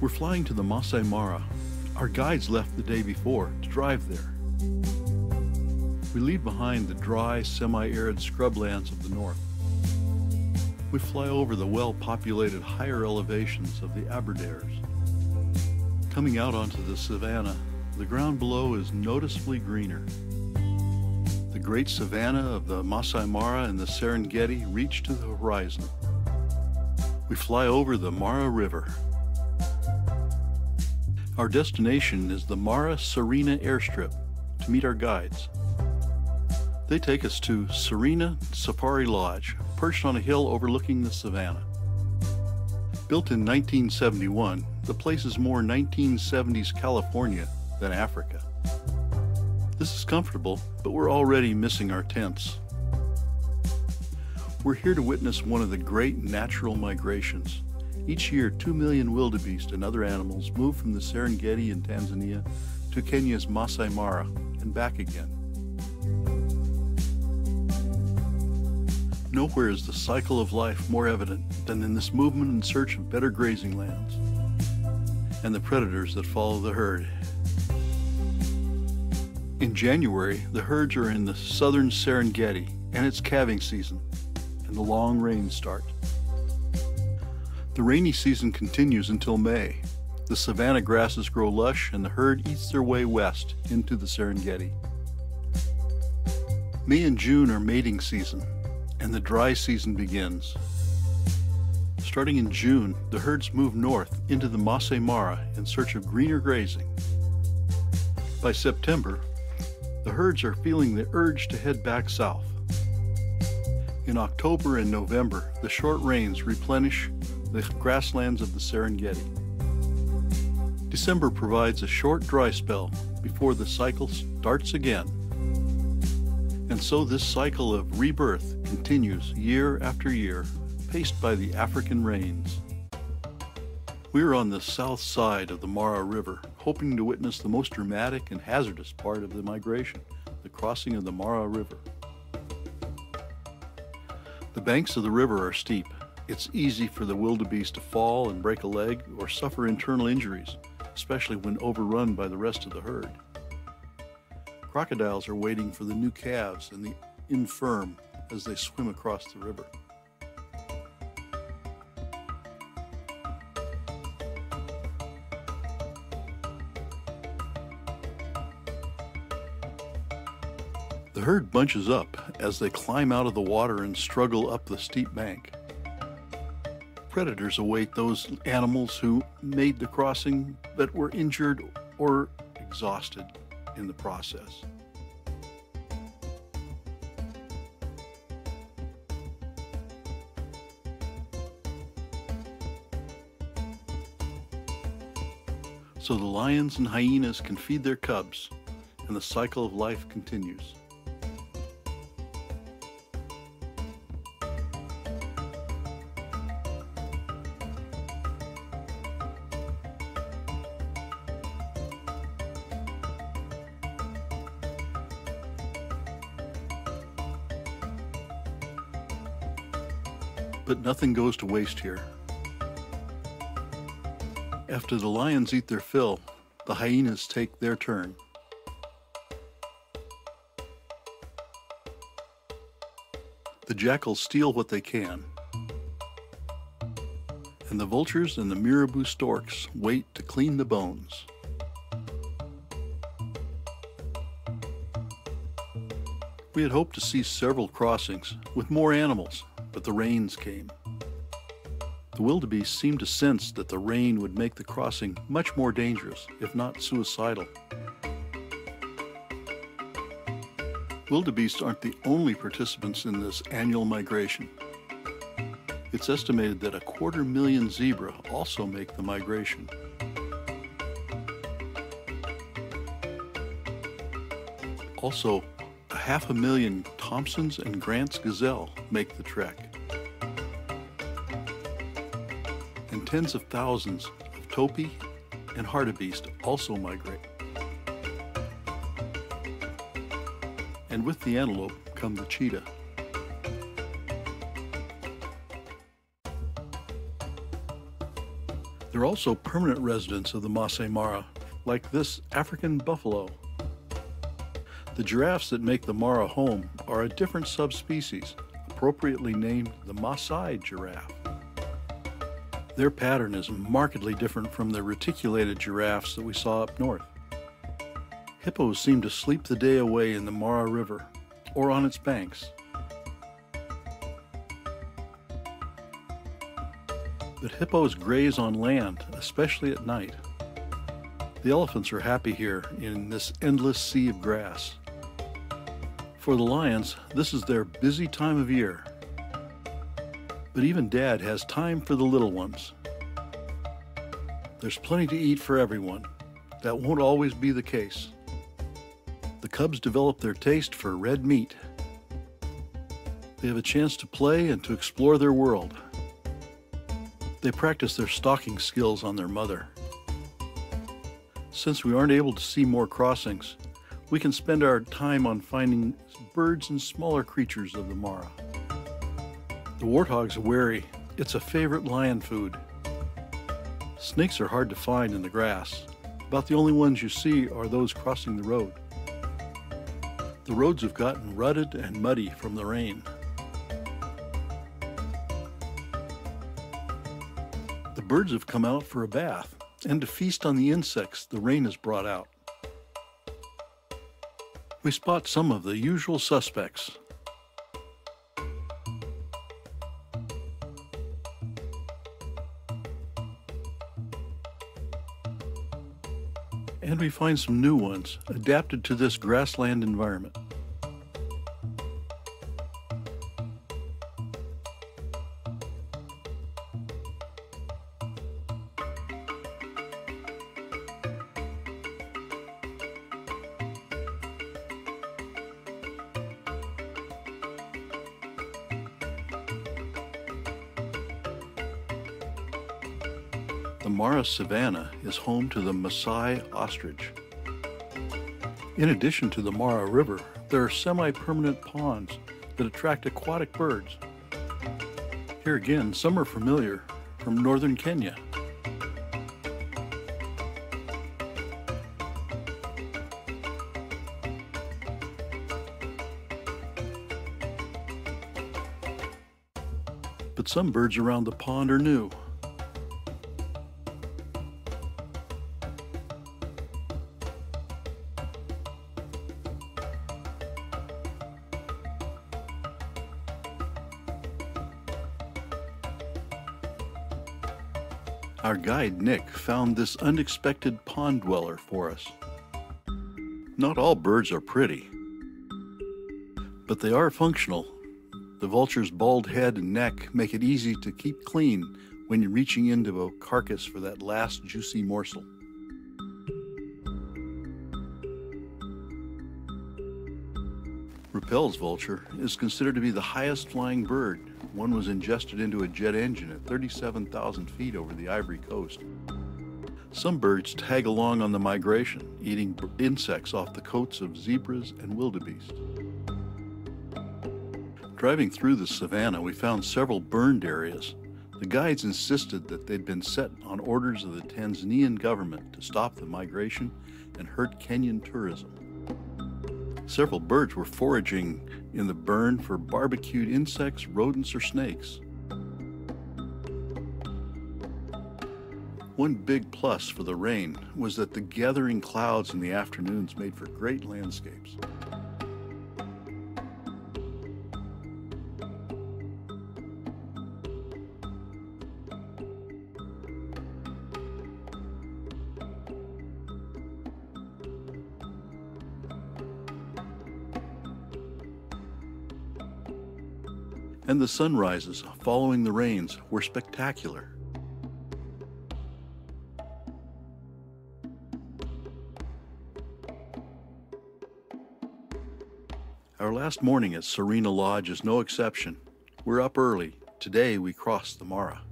We're flying to the Masai Mara. Our guides left the day before to drive there. We leave behind the dry, semi-arid scrublands of the north. We fly over the well-populated higher elevations of the Aberdares. Coming out onto the savanna, the ground below is noticeably greener. The great savanna of the Masai Mara and the Serengeti reach to the horizon. We fly over the Mara River. Our destination is the Mara Serena airstrip to meet our guides. They take us to Serena Safari Lodge, perched on a hill overlooking the savanna. Built in 1971, the place is more 1970s California than Africa. This is comfortable, but we're already missing our tents. We're here to witness one of the great natural migrations. Each year, 2 million wildebeest and other animals move from the Serengeti in Tanzania to Kenya's Masai Mara and back again. Nowhere is the cycle of life more evident than in this movement in search of better grazing lands and the predators that follow the herd. In January, the herds are in the southern Serengeti and it's calving season, and the long rains start. The rainy season continues until May. The savanna grasses grow lush and the herd eats their way west into the Serengeti. May and June are mating season, and the dry season begins. Starting in June, the herds move north into the Masai Mara in search of greener grazing. By September, the herds are feeling the urge to head back south. In October and November, the short rains replenish the grasslands of the Serengeti. December provides a short dry spell before the cycle starts again. And so this cycle of rebirth continues year after year, paced by the African rains. We are on the south side of the Mara River, hoping to witness the most dramatic and hazardous part of the migration, the crossing of the Mara River. The banks of the river are steep. It's easy for the wildebeest to fall and break a leg or suffer internal injuries, especially when overrun by the rest of the herd. Crocodiles are waiting for the new calves and the infirm as they swim across the river. The herd bunches up as they climb out of the water and struggle up the steep bank. Predators await those animals who made the crossing but were injured or exhausted in the process. So the lions and hyenas can feed their cubs, and the cycle of life continues. But nothing goes to waste here. After the lions eat their fill, the hyenas take their turn. The jackals steal what they can, and the vultures and the marabou storks wait to clean the bones. We had hoped to see several crossings with more animals, but the rains came. The wildebeest seemed to sense that the rain would make the crossing much more dangerous, if not suicidal. Wildebeest aren't the only participants in this annual migration. It's estimated that 250,000 zebra also make the migration. Also, 500,000 Thompson's and Grant's gazelle make the trek. And tens of thousands of topee and hartebeest also migrate. And with the antelope come the cheetah. They're also permanent residents of the Masai Mara, like this African buffalo. The giraffes that make the Mara home are a different subspecies, appropriately named the Masai giraffe. Their pattern is markedly different from the reticulated giraffes that we saw up north. Hippos seem to sleep the day away in the Mara River or on its banks. But hippos graze on land, especially at night. The elephants are happy here in this endless sea of grass. For the lions, this is their busy time of year. But even Dad has time for the little ones. There's plenty to eat for everyone. That won't always be the case. The cubs develop their taste for red meat. They have a chance to play and to explore their world. They practice their stalking skills on their mother. Since we aren't able to see more crossings, we can spend our time on finding birds and smaller creatures of the Mara. The warthog's wary. It's a favorite lion food. Snakes are hard to find in the grass. About the only ones you see are those crossing the road. The roads have gotten rutted and muddy from the rain. The birds have come out for a bath and to feast on the insects the rain has brought out. We spot some of the usual suspects. And we find some new ones adapted to this grassland environment. The Mara Savanna is home to the Masai ostrich. In addition to the Mara River, there are semi-permanent ponds that attract aquatic birds. Here again, some are familiar from northern Kenya. But some birds around the pond are new. Our guide, Nick, found this unexpected pond dweller for us. Not all birds are pretty, but they are functional. The vulture's bald head and neck make it easy to keep clean when you're reaching into a carcass for that last juicy morsel. Rappel's vulture is considered to be the highest flying bird. One was ingested into a jet engine at 37,000 feet over the Ivory Coast. Some birds tag along on the migration, eating insects off the coats of zebras and wildebeest. Driving through the savannah, we found several burned areas. The guides insisted that they'd been set on orders of the Tanzanian government to stop the migration and hurt Kenyan tourism. Several birds were foraging in the burn for barbecued insects, rodents, or snakes. One big plus for the rain was that the gathering clouds in the afternoons made for great landscapes. And the sunrises following the rains were spectacular. Our last morning at Serena Lodge is no exception. We're up early. Today we crossed the Mara.